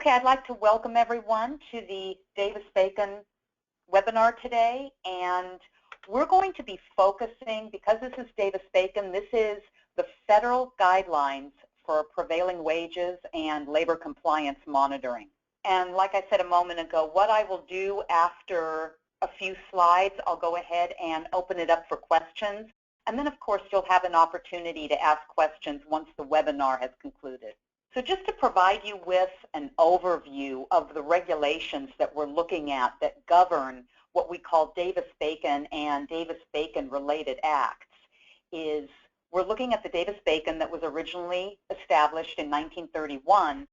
Okay, I'd like to welcome everyone to the Davis-Bacon webinar today, and we're going to be focusing, because this is Davis-Bacon, this is the federal guidelines for prevailing wages and labor compliance monitoring. And like I said a moment ago, what I will do after a few slides, I'll go ahead and open it up for questions. And then, of course, you'll have an opportunity to ask questions once the webinar has concluded. So just to provide you with an overview of the regulations that we're looking at that govern what we call Davis-Bacon and Davis-Bacon related acts, is we're looking at the Davis-Bacon that was originally established in 1931.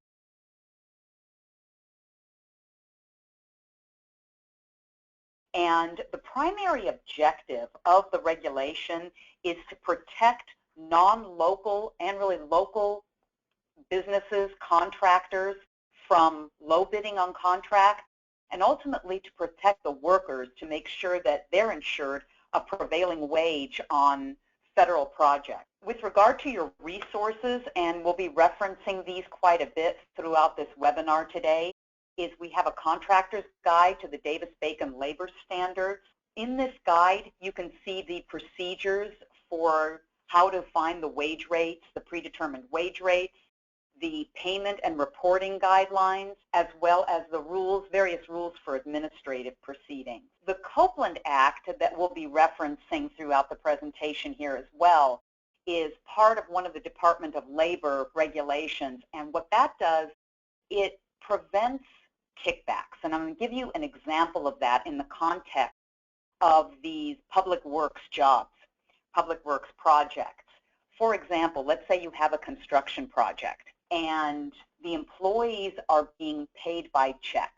And the primary objective of the regulation is to protect non-local and really local businesses, contractors from low bidding on contracts, and ultimately to protect the workers to make sure that they're insured a prevailing wage on federal projects. With regard to your resources, and we'll be referencing these quite a bit throughout this webinar today, is we have a contractor's guide to the Davis-Bacon labor standards. In this guide, you can see the procedures for how to find the wage rates, the predetermined wage rates, the payment and reporting guidelines, as well as the rules, various rules for administrative proceedings. The Copeland Act that we'll be referencing throughout the presentation here as well is part of one of the Department of Labor regulations, and what that does, it prevents kickbacks. And I'm going to give you an example of that in the context of these public works jobs, public works projects. For example, let's say you have a construction project and the employees are being paid by check.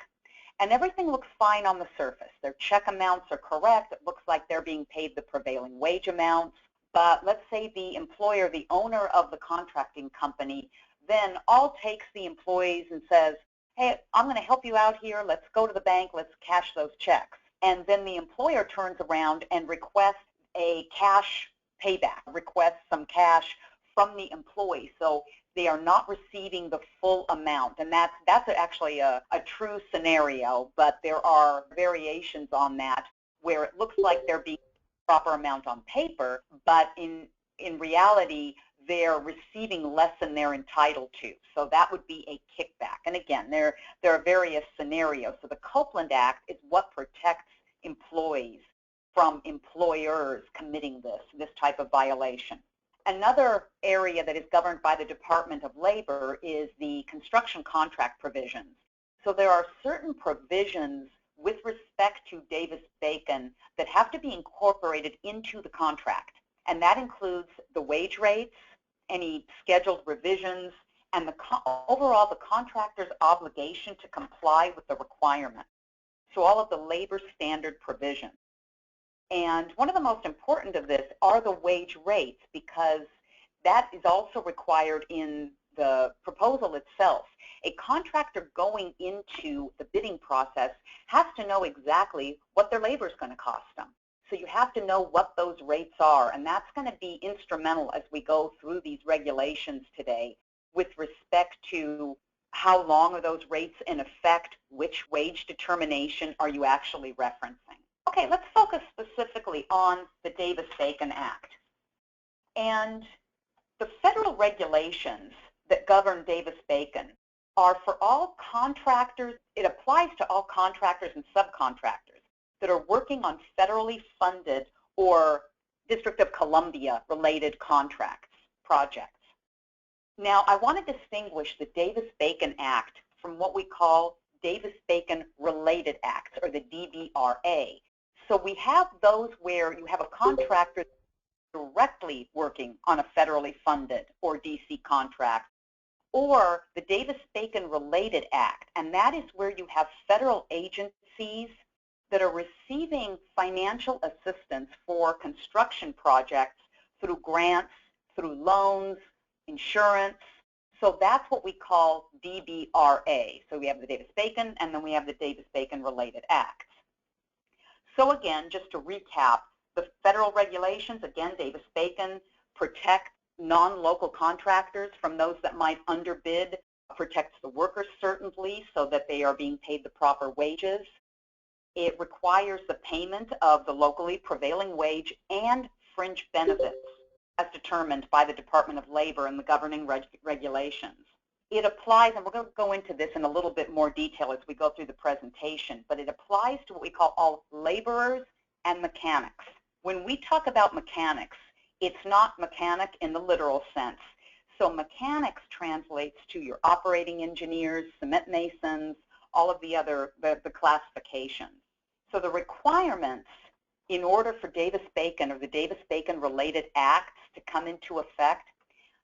And everything looks fine on the surface. Their check amounts are correct. It looks like they're being paid the prevailing wage amounts. But let's say the employer, the owner of the contracting company, then all takes the employees and says, hey, I'm going to help you out here. Let's go to the bank. Let's cash those checks. And then the employer turns around and requests a cash payback, requests some cash from the employee. So they are not receiving the full amount. And that's actually a true scenario, but there are variations on that where it looks like they're being the proper amount on paper, but in reality, they're receiving less than they're entitled to. So that would be a kickback. And again, there are various scenarios. So the Copeland Act is what protects employees from employers committing this type of violation. Another area that is governed by the Department of Labor is the construction contract provisions. So there are certain provisions with respect to Davis-Bacon that have to be incorporated into the contract. And that includes the wage rates, any scheduled revisions, and overall the contractor's obligation to comply with the requirements. So all of the labor standard provisions. And one of the most important of this are the wage rates, because that is also required in the proposal itself. A contractor going into the bidding process has to know exactly what their labor is going to cost them. So you have to know what those rates are, and that's going to be instrumental as we go through these regulations today with respect to how long are those rates in effect, which wage determination are you actually referencing. Okay, let's focus specifically on the Davis-Bacon Act. And the federal regulations that govern Davis-Bacon are for all contractors. It applies to all contractors and subcontractors that are working on federally funded or District of Columbia related contracts, projects. Now, I want to distinguish the Davis-Bacon Act from what we call Davis-Bacon related acts, or the DBRA. So we have those where you have a contractor directly working on a federally funded or DC contract, or the Davis-Bacon related act, and that is where you have federal agencies that are receiving financial assistance for construction projects through grants, through loans, insurance. So that's what we call DBRA. So we have the Davis-Bacon, and then we have the Davis-Bacon related acts. So again, just to recap, the federal regulations, again, Davis-Bacon, protect non-local contractors from those that might underbid protects the workers certainly so that they are being paid the proper wages. It requires the payment of the locally prevailing wage and fringe benefits as determined by the Department of Labor and the governing regulations. It applies, and we're going to go into this in a little bit more detail as we go through the presentation, but it applies to what we call all laborers and mechanics. When we talk about mechanics, it's not mechanic in the literal sense. So mechanics translates to your operating engineers, cement masons, all of the other, the classifications. So the requirements in order for Davis-Bacon or the Davis-Bacon related acts to come into effect,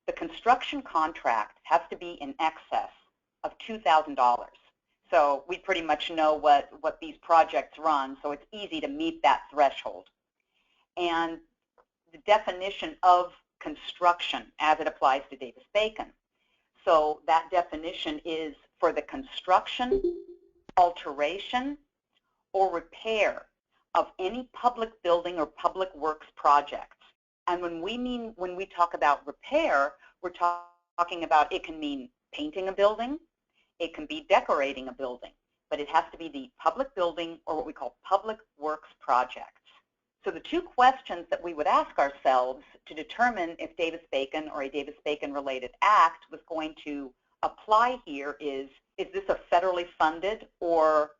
the construction contract has to be in excess of $2,000. So we pretty much know what these projects run, so it's easy to meet that threshold. And the definition of construction as it applies to Davis-Bacon. So that definition is for the construction, alteration, or repair of any public building or public works projects. And when we talk about repair, we're talking about, it can mean painting a building, it can be decorating a building, but it has to be the public building or what we call public works projects. So the two questions that we would ask ourselves to determine if Davis-Bacon or a Davis-Bacon related act was going to apply here is this a federally funded or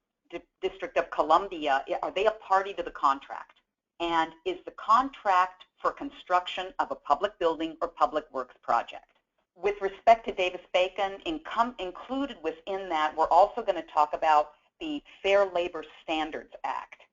District of Columbia, are they a party to the contract? And is the contract for construction of a public building or public works project? With respect to Davis-Bacon, included within that, we're also going to talk about the Fair Labor Standards Act.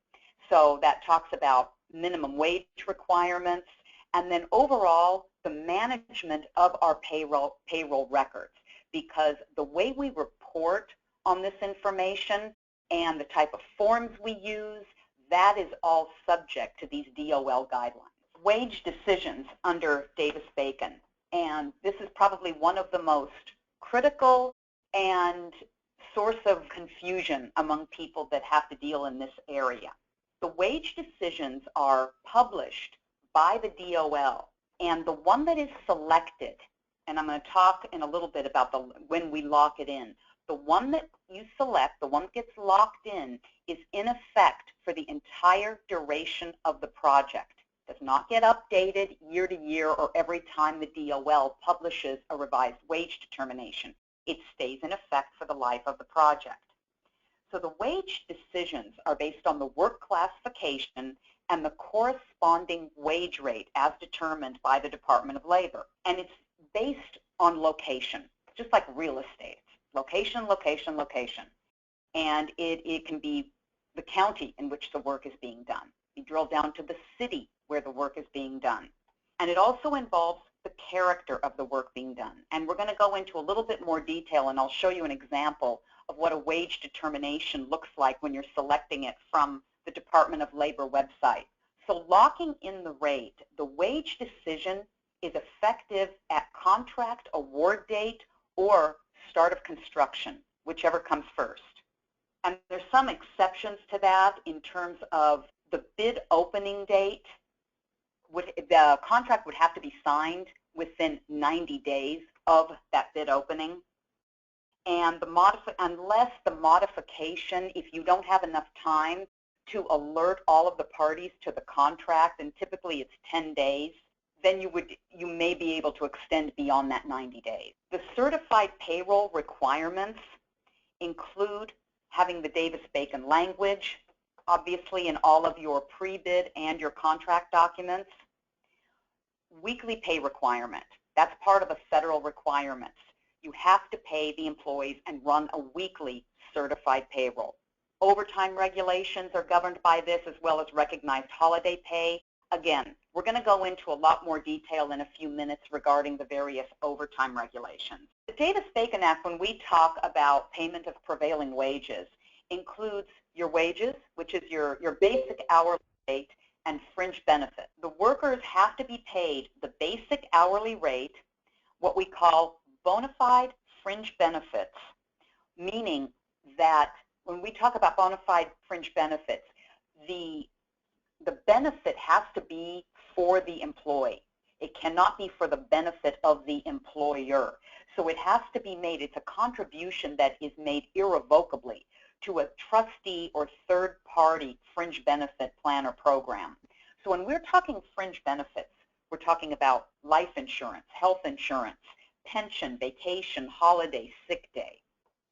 So that talks about minimum wage requirements, and then overall the management of our payroll records, because the way we report on this information and the type of forms we use, that is all subject to these DOL guidelines. Wage decisions under Davis-Bacon, and this is probably one of the most critical and source of confusion among people that have to deal in this area. The wage decisions are published by the DOL, and the one that is selected, and I'm going to talk in a little bit about when we lock it in, the one that you select, the one that gets locked in, is in effect for the entire duration of the project. It does not get updated year to year or every time the DOL publishes a revised wage determination. It stays in effect for the life of the project. So the wage decisions are based on the work classification and the corresponding wage rate as determined by the Department of Labor. And it's based on location, just like real estate. Location, location, location. And it can be the county in which the work is being done. You drill down to the city where the work is being done. And it also involves the character of the work being done. And we're going to go into a little bit more detail, and I'll show you an example of what a wage determination looks like when you're selecting it from the Department of Labor website. So locking in the rate, the wage decision is effective at contract award date or start of construction, whichever comes first. And there's some exceptions to that in terms of the bid opening date. The contract would have to be signed within 90 days of that bid opening. And unless the modification, if you don't have enough time to alert all of the parties to the contract, and typically it's 10 days, then you may be able to extend beyond that 90 days. The certified payroll requirements include having the Davis-Bacon language, obviously in all of your pre-bid and your contract documents. Weekly pay requirement, that's part of the federal requirements. You have to pay the employees and run a weekly certified payroll. Overtime regulations are governed by this, as well as recognized holiday pay. Again, we're going to go into a lot more detail in a few minutes regarding the various overtime regulations. The Davis-Bacon Act, when we talk about payment of prevailing wages, includes your wages, which is your basic hourly rate, and fringe benefit. The workers have to be paid the basic hourly rate, what we call bona fide fringe benefits, meaning that when we talk about bona fide fringe benefits, the benefit has to be for the employee. It cannot be for the benefit of the employer. So it has to be made. It's a contribution that is made irrevocably to a trustee or third-party fringe benefit plan or program. So when we're talking fringe benefits, we're talking about life insurance, health insurance, pension, vacation, holiday, sick day.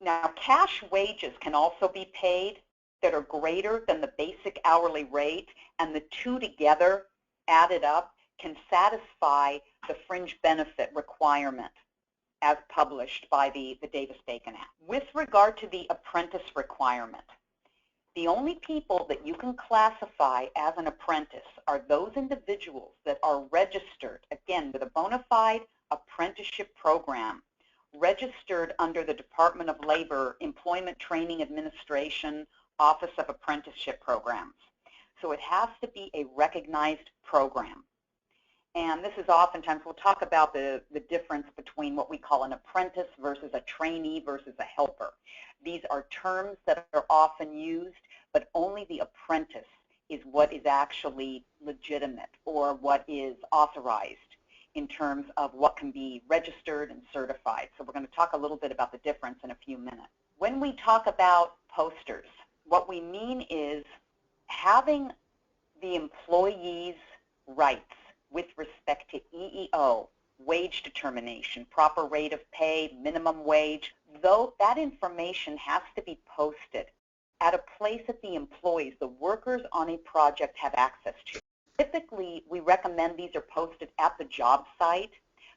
Now, cash wages can also be paid that are greater than the basic hourly rate, and the two together, added up, can satisfy the fringe benefit requirement as published by the Davis-Bacon Act. With regard to the apprentice requirement, the only people that you can classify as an apprentice are those individuals that are registered, again, with a bona fide apprenticeship program, registered under the Department of Labor Employment Training Administration Office of Apprenticeship Programs. So it has to be a recognized program. And this is oftentimes, we'll talk about the difference between what we call an apprentice versus a trainee versus a helper. These are terms that are often used, but only the apprentice is what is actually legitimate or what is authorized in terms of what can be registered and certified. So we're going to talk a little bit about the difference in a few minutes. When we talk about posters, what we mean is having the employee's rights with respect to EEO, wage determination, proper rate of pay, minimum wage, though that information has to be posted at a place that the employees, the workers on a project, have access to. Typically, we recommend these are posted at the job site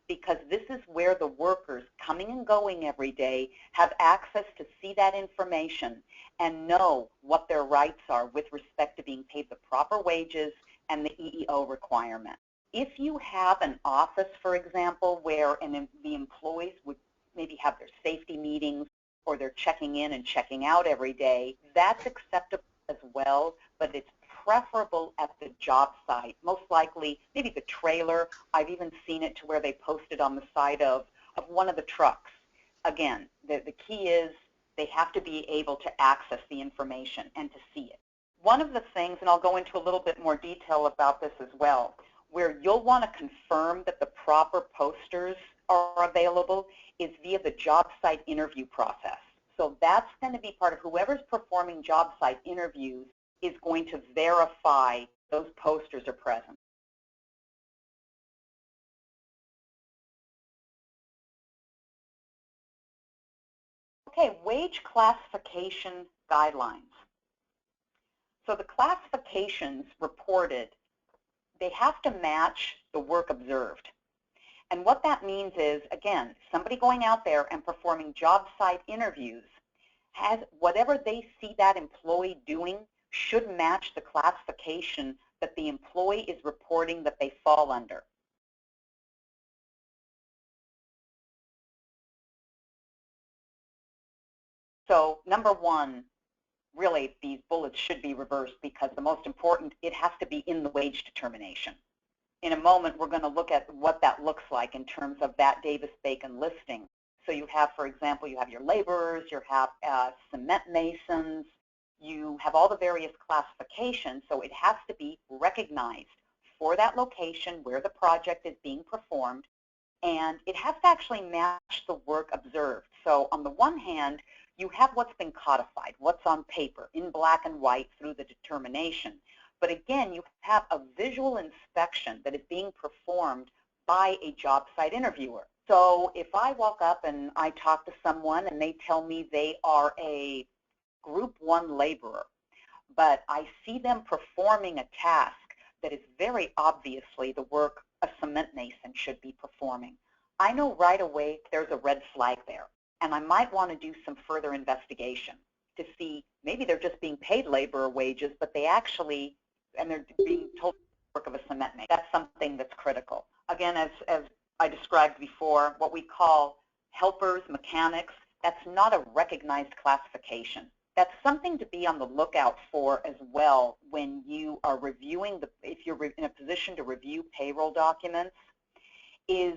because this is where the workers coming and going every day have access to see that information and know what their rights are with respect to being paid the proper wages and the EEO requirement. If you have an office, for example, where the employees would maybe have their safety meetings or they're checking in and checking out every day, that's acceptable as well, but it's preferable at the job site. Most likely, maybe the trailer. I've even seen it to where they post it on the side of one of the trucks. Again, the key is they have to be able to access the information and to see it. One of the things, and I'll go into a little bit more detail about this as well, where you'll want to confirm that the proper posters are available is via the job site interview process. So that's going to be part of whoever's performing job site interviews is going to verify those posters are present. Okay, wage classification guidelines. So the classifications reported, they have to match the work observed. And what that means is, again, somebody going out there and performing job site interviews has whatever they see that employee doing should match the classification that the employee is reporting that they fall under. So number one, really these bullets should be reversed because the most important, it has to be in the wage determination. In a moment, we're going to look at what that looks like in terms of that Davis-Bacon listing. So you have, for example, you have your laborers, you have cement masons, you have all the various classifications, so it has to be recognized for that location where the project is being performed, and it has to actually match the work observed. So on the one hand, you have what's been codified, what's on paper, in black and white through the determination. But again, you have a visual inspection that is being performed by a job site interviewer. So if I walk up and I talk to someone and they tell me they are a Group 1 laborer, but I see them performing a task that is very obviously the work a cement mason should be performing, I know right away there's a red flag there. And I might want to do some further investigation to see maybe they're just being paid laborer wages, but they actually, and they're being told the work of a cement mason. That's something that's critical. Again, as I described before, what we call helpers, mechanics, that's not a recognized classification. That's something to be on the lookout for as well when you are reviewing, if you're in a position to review payroll documents, is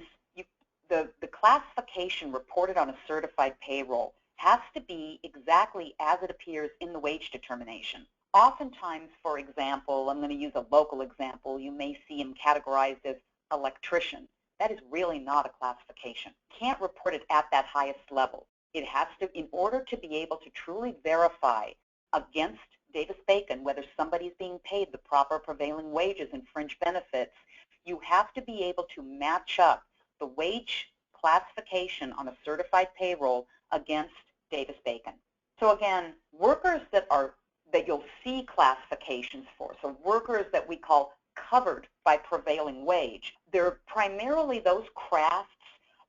the classification reported on a certified payroll has to be exactly as it appears in the wage determination. Oftentimes, for example, I'm going to use a local example, you may see them categorized as electrician. that is really not a classification. Can't report it at that highest level. It has to, in order to be able to truly verify against Davis-Bacon whether somebody's being paid the proper prevailing wages and fringe benefits, you have to be able to match up the wage classification on a certified payroll against Davis-Bacon. So again, workers that you'll see classifications for, so workers that we call covered by prevailing wage, they're primarily those crafts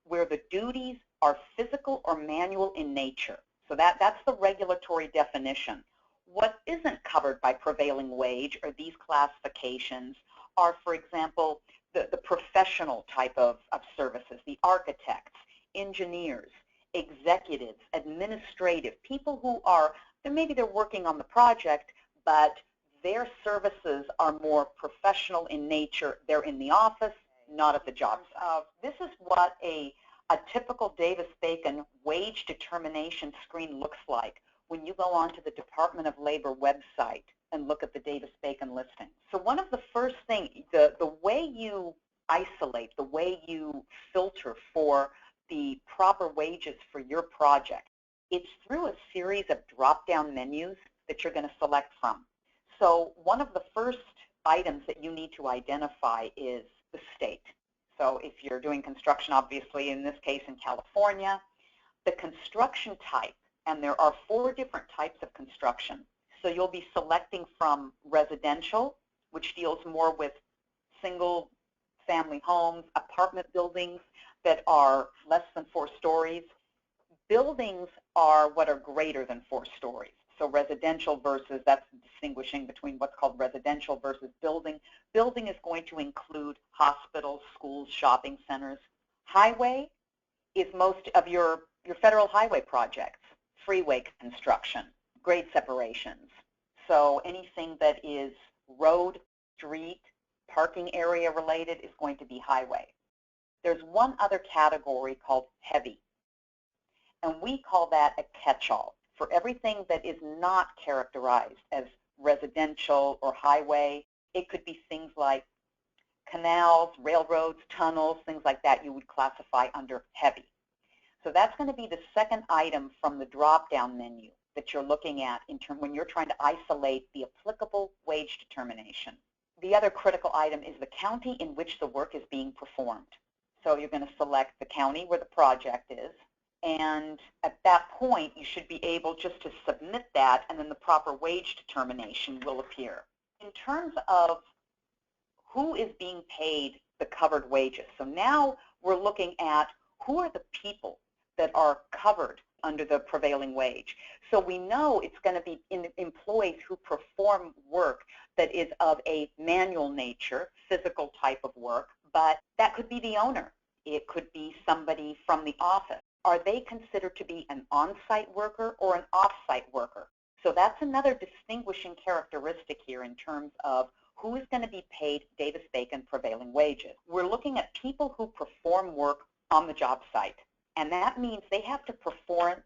where the duties are physical or manual in nature. So that's the regulatory definition. What isn't covered by prevailing wage or these classifications are, for example, the professional type of services, the architects, engineers, executives, administrative, people who are, maybe they're working on the project, but their services are more professional in nature. They're in the office, not at the job site. This is what a typical Davis-Bacon wage determination screen looks like when you go onto the Department of Labor website and look at the Davis-Bacon listing. So one of the first things, the way you isolate, the way you filter for the proper wages for your project, it's through a series of drop-down menus that you're going to select from. So one of the first items that you need to identify is the state. So if you're doing construction, obviously in this case in California, the construction type, and there are 4 different types of construction. So you'll be selecting from residential, which deals more with single family homes, apartment buildings that are less than 4 stories. Buildings are what are greater than 4 stories. So residential versus, that's distinguishing between what's called residential versus building. Building is going to include hospitals, schools, shopping centers. Highway is most of your federal highway projects, freeway construction, grade separations. So anything that is road, street, parking area related is going to be highway. There's one other category called heavy, and we call that a catch-all. For everything that is not characterized as residential or highway, it could be things like canals, railroads, tunnels, things like that you would classify under heavy. So that's going to be the second item from the drop-down menu that you're looking at when you're trying to isolate the applicable wage determination. The other critical item is the county in which the work is being performed. So you're going to select the county where the project is, and at that point you should be able just to submit that, and then the proper wage determination will appear. In terms of who is being paid the covered wages, so now we're looking at who are the people that are covered under the prevailing wage. So we know it's going to be employees who perform work that is of a manual nature, physical type of work, but that could be the owner. It could be somebody from the office. Are they considered to be an on-site worker or an off-site worker? So that's another distinguishing characteristic here in terms of who is going to be paid Davis-Bacon prevailing wages. We're looking at people who perform work on the job site, and that means they have to perform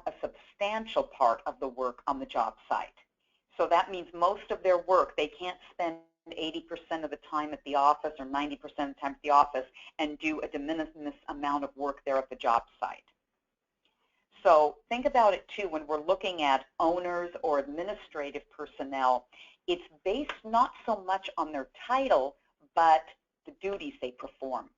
a substantial part of the work on the job site. So that means most of their work, they can't spend 80% of the time at the office or 90% of the time at the office and do a de minimis amount of work there at the job site. So think about it too when we're looking at owners or administrative personnel. It's based not so much on their title, but the duties they perform.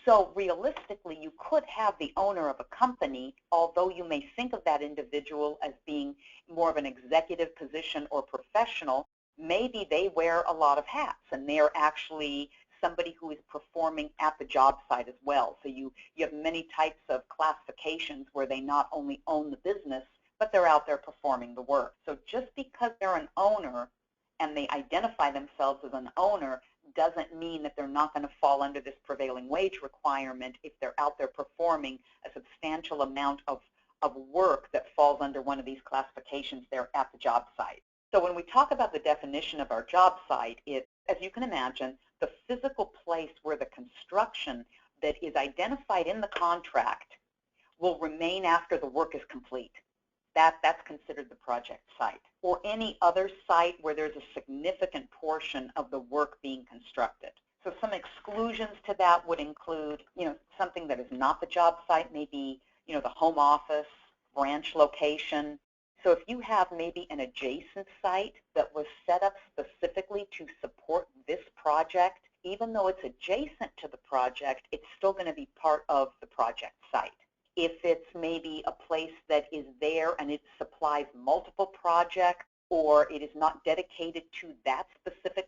So realistically, you could have the owner of a company, although you may think of that individual as being more of an executive position or professional, maybe they wear a lot of hats and they are actually somebody who is performing at the job site as well. So you have many types of classifications where they not only own the business, but they're out there performing the work. So just because they're an owner and they identify themselves as an owner doesn't mean that they're not going to fall under this prevailing wage requirement if they're out there performing a substantial amount of work that falls under one of these classifications there at the job site. So when we talk about the definition of our job site, it's, as you can imagine, the physical place where the construction that is identified in the contract will remain after the work is complete. That's considered the project site, or any other site where there's a significant portion of the work being constructed. So some exclusions to that would include, something that is not the job site, maybe, the home office, branch location. So if you have maybe an adjacent site that was set up specifically to support this project, even though it's adjacent to the project, it's still going to be part of the project site. If it's maybe a place that is there and it supplies multiple projects, or it is not dedicated to that specific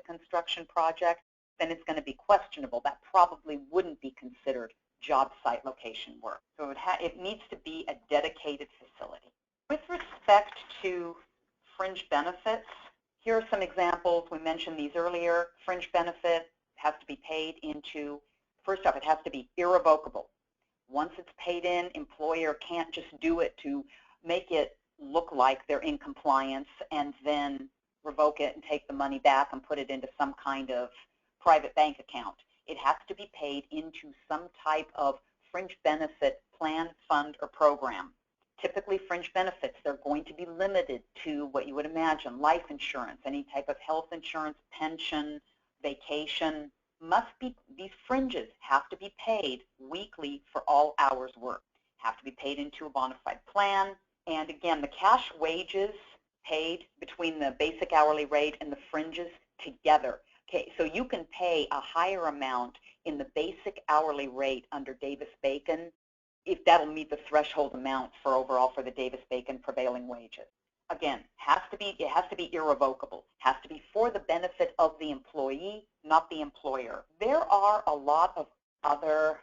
construction project, then it's going to be questionable. That probably wouldn't be considered job site location work. So it needs to be a dedicated facility. With respect to fringe benefits, here are some examples. We mentioned these earlier. Fringe benefit has to be paid into, first off, it has to be irrevocable. Once it's paid in, employer can't just do it to make it look like they're in compliance and then revoke it and take the money back and put it into some kind of private bank account. It has to be paid into some type of fringe benefit plan, fund, or program. Typically, fringe benefits, they're going to be limited to what you would imagine, life insurance, any type of health insurance, pension, vacation. These fringes have to be paid weekly for all hours worked, have to be paid into a bona fide plan. And again, the cash wages paid between the basic hourly rate and the fringes together. Okay, so you can pay a higher amount in the basic hourly rate under Davis-Bacon if that'll meet the threshold amount for overall for the Davis-Bacon prevailing wages. Again, it has to be irrevocable. Has to be for the benefit of the employee, not the employer. There are a lot of other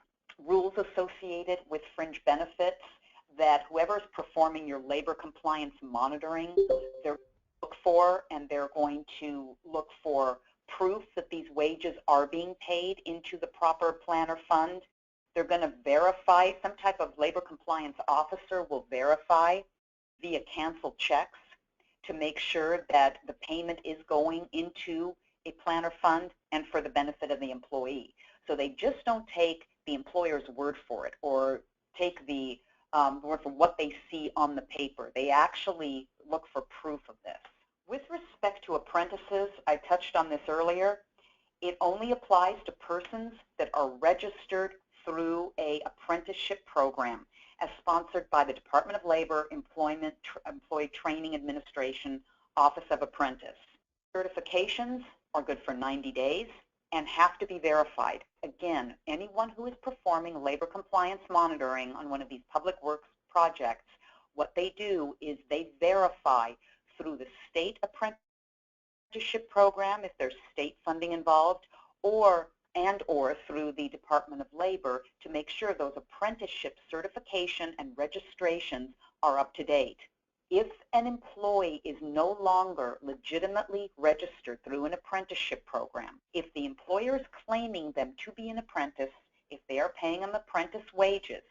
rules associated with fringe benefits that whoever is performing your labor compliance monitoring, they're look for, and they're going to look for proof that these wages are being paid into the proper plan or fund. They're going to verify, some type of labor compliance officer will verify via canceled checks to make sure that the payment is going into a plan or fund and for the benefit of the employee. So they just don't take the employer's word for it or take the word for what they see on the paper. They actually look for proof of this. With respect to apprentices, I touched on this earlier, it only applies to persons that are registered through an apprenticeship program as sponsored by the Department of Labor, Employee Training Administration, Office of Apprentice. Certifications are good for 90 days and have to be verified. Again, anyone who is performing labor compliance monitoring on one of these public works projects, what they do is they verify through the state apprenticeship program, if there's state funding involved, or through the Department of Labor to make sure those apprenticeship certification and registrations are up to date. If an employee is no longer legitimately registered through an apprenticeship program, if the employer is claiming them to be an apprentice, if they are paying them apprentice wages,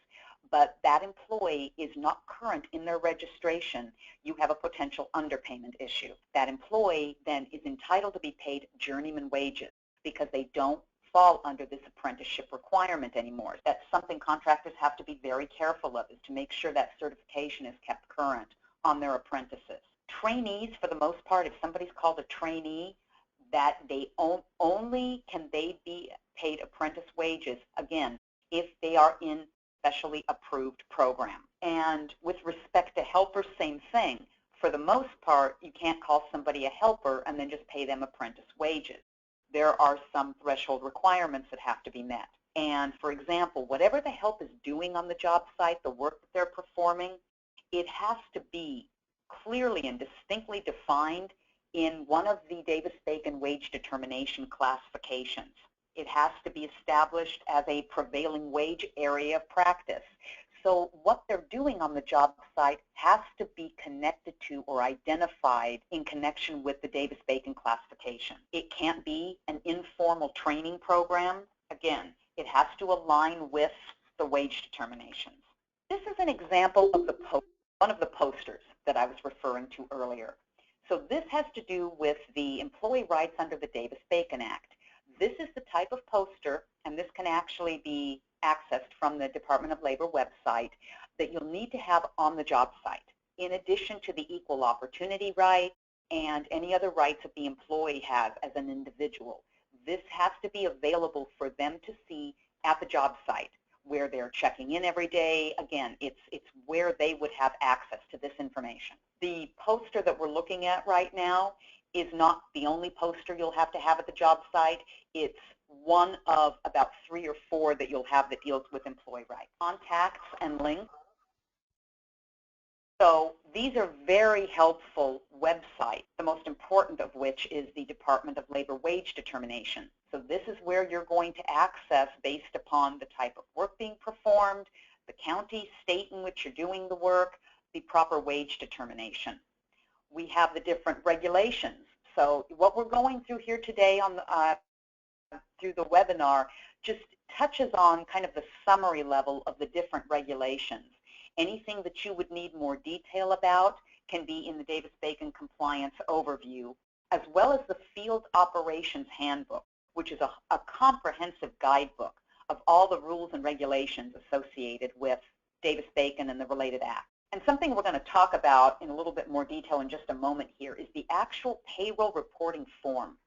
but that employee is not current in their registration, you have a potential underpayment issue. That employee then is entitled to be paid journeyman wages because they don't fall under this apprenticeship requirement anymore. That's something contractors have to be very careful of, is to make sure that certification is kept current on their apprentices. Trainees, for the most part, if somebody's called a trainee, that they only can they be paid apprentice wages, again, if they are in specially approved program. And with respect to helpers, same thing. For the most part, you can't call somebody a helper and then just pay them apprentice wages. There are some threshold requirements that have to be met. And for example, whatever the help is doing on the job site, the work that they're performing, it has to be clearly and distinctly defined in one of the Davis-Bacon wage determination classifications. It has to be established as a prevailing wage area of practice. So what they're doing on the job site has to be connected to or identified in connection with the Davis-Bacon classification. It can't be an informal training program. Again, it has to align with the wage determinations. This is an example of one of the posters that I was referring to earlier. So this has to do with the employee rights under the Davis-Bacon Act. This is the type of poster, and this can actually be accessed from the Department of Labor website, that you'll need to have on the job site, in addition to the equal opportunity right and any other rights that the employee has as an individual. this has to be available for them to see at the job site where they're checking in every day. Again, it's where they would have access to this information. The poster that we're looking at right now is not the only poster you'll have to have at the job site. It's one of about 3 or 4 that you'll have that deals with employee rights. Contacts and links. So these are very helpful websites, the most important of which is the Department of Labor Wage Determination. So this is where you're going to access, based upon the type of work being performed, the county, state in which you're doing the work, the proper wage determination. We have the different regulations. So what we're going through here today on the, through the webinar just touches on kind of the summary level of the different regulations. Anything that you would need more detail about can be in the Davis-Bacon Compliance Overview, as well as the Field Operations Handbook, which is a comprehensive guidebook of all the rules and regulations associated with Davis-Bacon and the related acts. And something we're going to talk about in a little bit more detail in just a moment here is the actual payroll reporting form,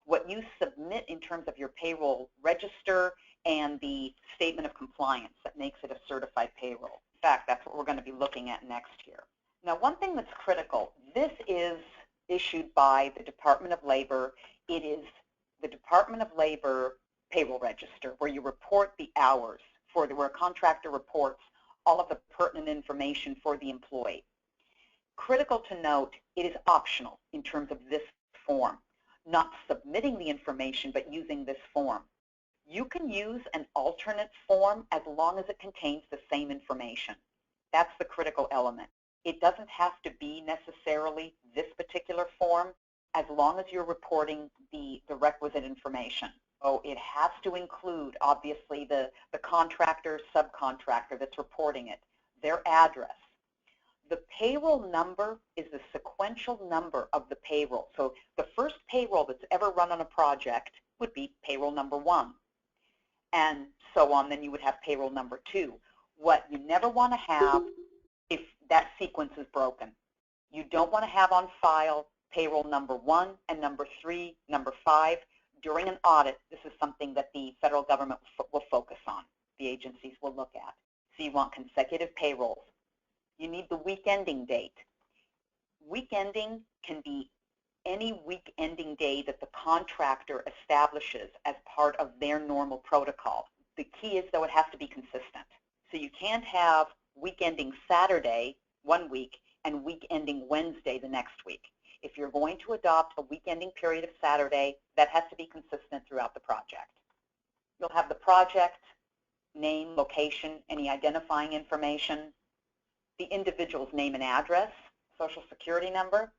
what you submit in terms of your payroll register and the statement of compliance that makes it a certified payroll. In fact, that's what we're going to be looking at next here. Now, one thing that's critical, this is issued by the Department of Labor. It is the Department of Labor Payroll Register, where you report the hours for where a contractor reports all of the pertinent information for the employee. Critical to note, it is optional in terms of this form, not submitting the information, but using this form. You can use an alternate form as long as it contains the same information. That's the critical element. It doesn't have to be necessarily this particular form as long as you're reporting the requisite information. So it has to include, obviously, the contractor, subcontractor that's reporting it, their address. The payroll number is the sequential number of the payroll. So the first payroll that's ever run on a project would be payroll number 1. And so on, then you would have payroll number 2. What you never want to have if that sequence is broken. You don't want to have on file payroll number 1 and number 3, number 5. During an audit, this is something that the federal government will focus on, the agencies will look at. So you want consecutive payrolls. You need the week ending date. Week ending can be any week ending day that the contractor establishes as part of their normal protocol. The key is, though, it has to be consistent. So you can't have week ending Saturday one week and week ending Wednesday the next week. If you're going to adopt a week ending period of Saturday, that has to be consistent throughout the project. You'll have the project name, location, any identifying information, the individual's name and address, social security number,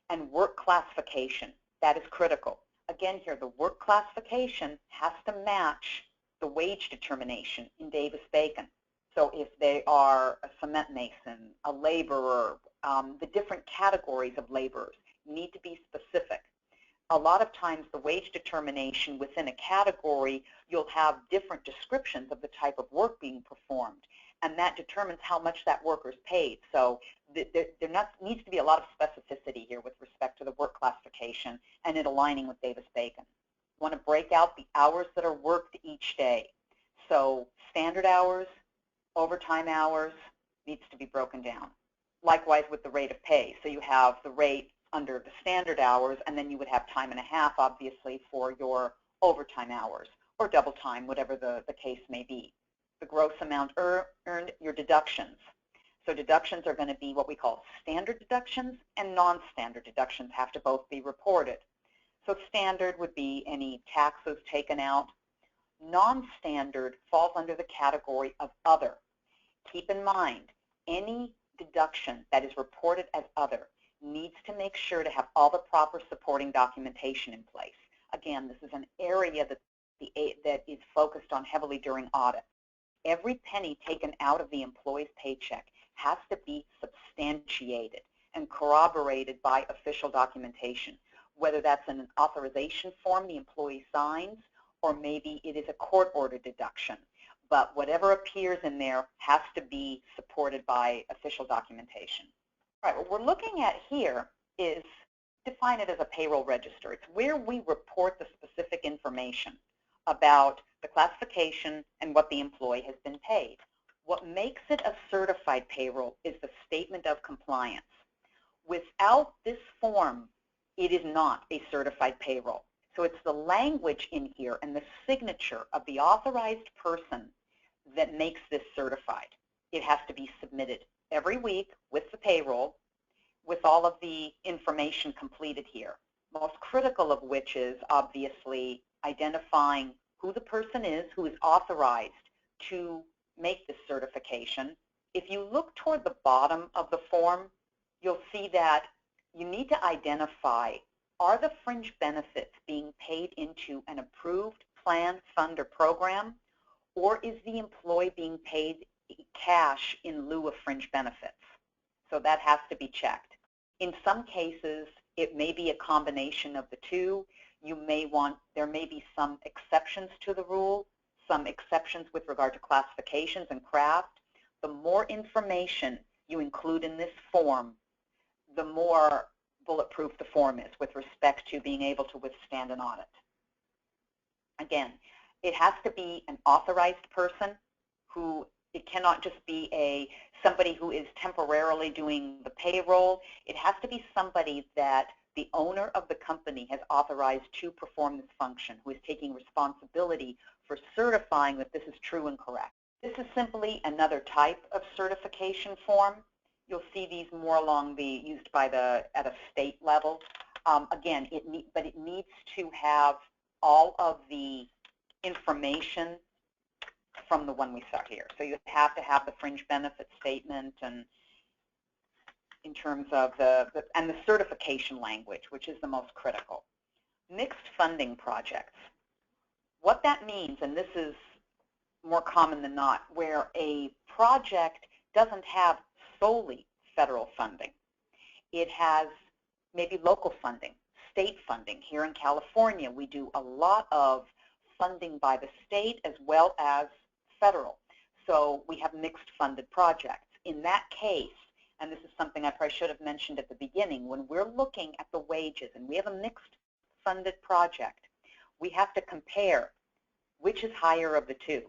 and work classification. That is critical. Again here, the work classification has to match the wage determination in Davis-Bacon. So if they are a cement mason, a laborer, the different categories of laborers need to be specific. A lot of times the wage determination within a category, you'll have different descriptions of the type of work being performed, and that determines how much that worker's paid. So there needs to be a lot of specificity here with respect to the work classification and it aligning with Davis-Bacon. Want to break out the hours that are worked each day. So standard hours, overtime hours needs to be broken down. Likewise with the rate of pay. So you have the rate under the standard hours, and then you would have time and a half, obviously, for your overtime hours or double time, whatever the case may be. The gross amount earned, your deductions. So deductions are going to be what we call standard deductions, and non-standard deductions have to both be reported. So standard would be any taxes taken out. Non-standard falls under the category of other. Keep in mind, any deduction that is reported as other needs to make sure to have all the proper supporting documentation in place. Again, this is an area that is focused on heavily during audit. Every penny taken out of the employee's paycheck has to be substantiated and corroborated by official documentation, whether that's in an authorization form the employee signs, or maybe it is a court-ordered deduction. But whatever appears in there has to be supported by official documentation. All right, what we're looking at here is define it as a payroll register. It's where we report the specific information about the classification and what the employee has been paid. What makes it a certified payroll is the statement of compliance. Without this form, it is not a certified payroll. So it's the language in here and the signature of the authorized person that makes this certified. It has to be submitted every week with the payroll, with all of the information completed here. Most critical of which is obviously identifying who the person is who is authorized to make this certification. If you look toward the bottom of the form, you'll see that you need to identify, are the fringe benefits being paid into an approved plan, fund, or program, or is the employee being paid cash in lieu of fringe benefits? So that has to be checked. In some cases, it may be a combination of the two. There may be some exceptions to the rule, some exceptions with regard to classifications and craft. The more information you include in this form, the more bulletproof the form is with respect to being able to withstand an audit. Again, it has to be an authorized person who, it cannot just be somebody who is temporarily doing the payroll. It has to be somebody that the owner of the company has authorized to perform this function, who is taking responsibility for certifying that this is true and correct. This is simply another type of certification form. You'll see these more along used at a state level. Again, but it needs to have all of the information from the one we saw here. So you have to have the fringe benefit statement, and in terms of the certification language, which is the most critical. Mixed funding projects. What that means, and this is more common than not, where a project doesn't have solely federal funding. It has maybe local funding, state funding. Here in California, we do a lot of funding by the state as well as federal. So we have mixed funded projects. In that case, and this is something I probably should have mentioned at the beginning, when we're looking at the wages and we have a mixed funded project, we have to compare which is higher of the two,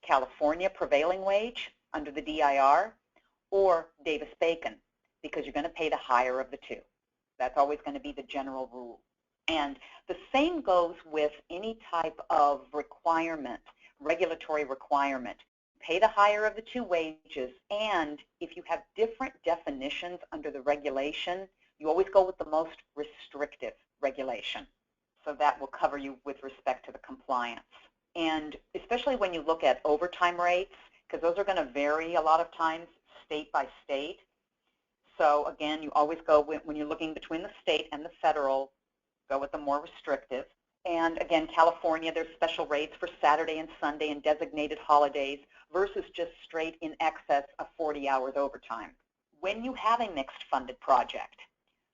California prevailing wage under the DIR or Davis-Bacon, because you're going to pay the higher of the two. That's always going to be the general rule. And the same goes with any type of requirement, regulatory requirement. Pay the higher of the two wages, and if you have different definitions under the regulation, you always go with the most restrictive regulation. So that will cover you with respect to the compliance. And especially when you look at overtime rates, because those are going to vary a lot of times state by state. So again, you always go when you're looking between the state and the federal, go with the more restrictive. And again, California, there's special rates for Saturday and Sunday and designated holidays versus just straight in excess of 40 hours overtime. When you have a mixed funded project,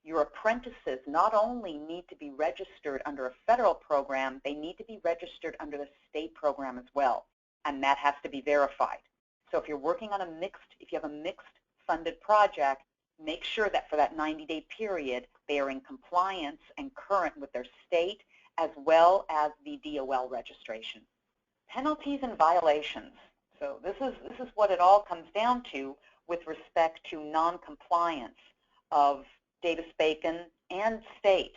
your apprentices not only need to be registered under a federal program, they need to be registered under the state program as well, and that has to be verified. So if you're working on if you have a mixed funded project, make sure that for that 90-day period, they are in compliance and current with their state as well as the DOL registration. Penalties and violations. So this is what it all comes down to with respect to non-compliance of Davis-Bacon and state.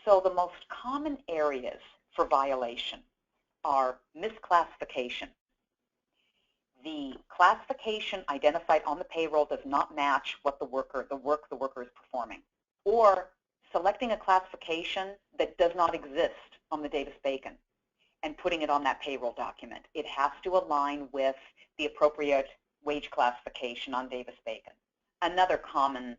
So the most common areas for violation are misclassification. The classification identified on the payroll does not match what the work the worker is performing, or selecting a classification that does not exist on the Davis-Bacon and putting it on that payroll document. It has to align with the appropriate wage classification on Davis-Bacon. Another common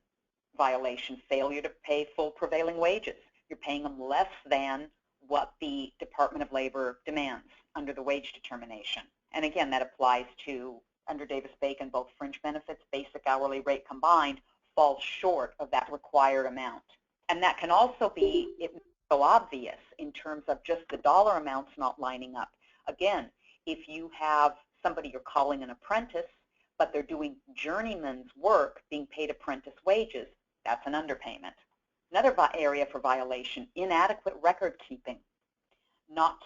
violation, failure to pay full prevailing wages. You're paying them less than what the Department of Labor demands under the wage determination. And again, that applies to, under Davis-Bacon, both fringe benefits, basic hourly rate combined, falls short of that required amount. And that can also be so obvious in terms of just the dollar amounts not lining up. Again, if you have somebody you're calling an apprentice, but they're doing journeyman's work being paid apprentice wages, that's an underpayment. Another area for violation, inadequate record keeping, not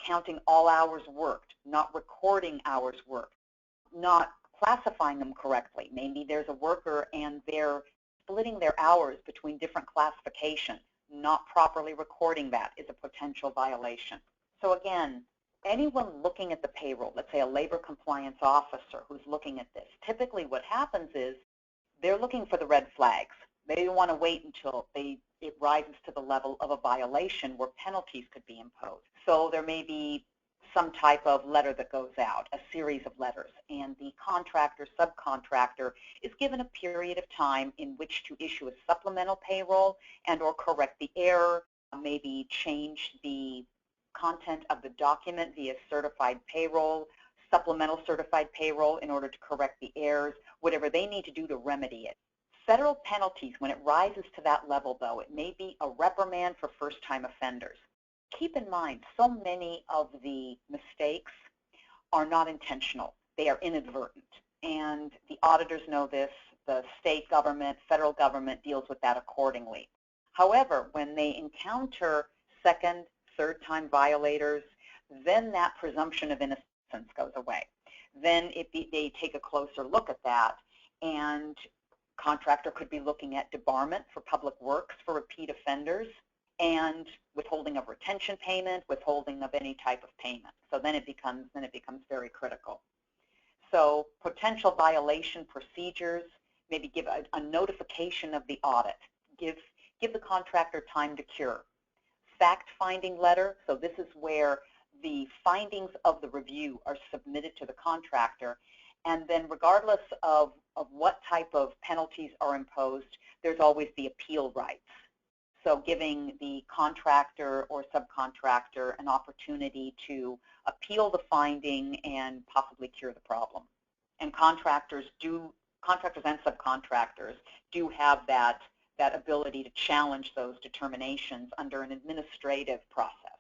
counting all hours worked, not recording hours worked, not classifying them correctly. Maybe there's a worker and they're splitting their hours between different classifications. Not properly recording that is a potential violation. So again, anyone looking at the payroll, let's say a labor compliance officer who's looking at this, typically what happens is they're looking for the red flags. They don't want to wait until it rises to the level of a violation where penalties could be imposed. So there may be some type of letter that goes out, a series of letters, and the contractor, subcontractor is given a period of time in which to issue a supplemental payroll and or correct the error, maybe change the content of the document via certified payroll, supplemental certified payroll in order to correct the errors, whatever they need to do to remedy it. Federal penalties, when it rises to that level, though, it may be a reprimand for first-time offenders. Keep in mind, so many of the mistakes are not intentional. They are inadvertent. And the auditors know this. The state government, federal government deals with that accordingly. However, when they encounter second, third-time violators, then that presumption of innocence goes away. Then they take a closer look at that, and contractor could be looking at debarment for public works for repeat offenders and withholding of retention payment, withholding of any type of payment. So then it becomes very critical. So potential violation procedures, maybe give a notification of the audit, give the contractor time to cure. Fact-finding letter, so this is where the findings of the review are submitted to the contractor, and then regardless of what type of penalties are imposed, there's always the appeal rights. So giving the contractor or subcontractor an opportunity to appeal the finding and possibly cure the problem. And contractors and subcontractors do have that ability to challenge those determinations under an administrative process.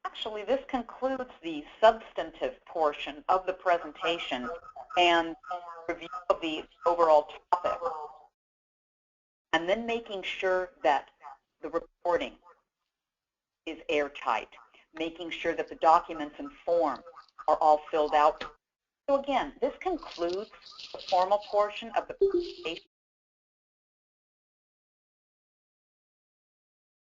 Actually, this concludes the substantive portion of the presentation and review of the overall topic. And then making sure that the reporting is airtight, making sure that the documents and forms are all filled out. So again, this concludes the formal portion of the presentation.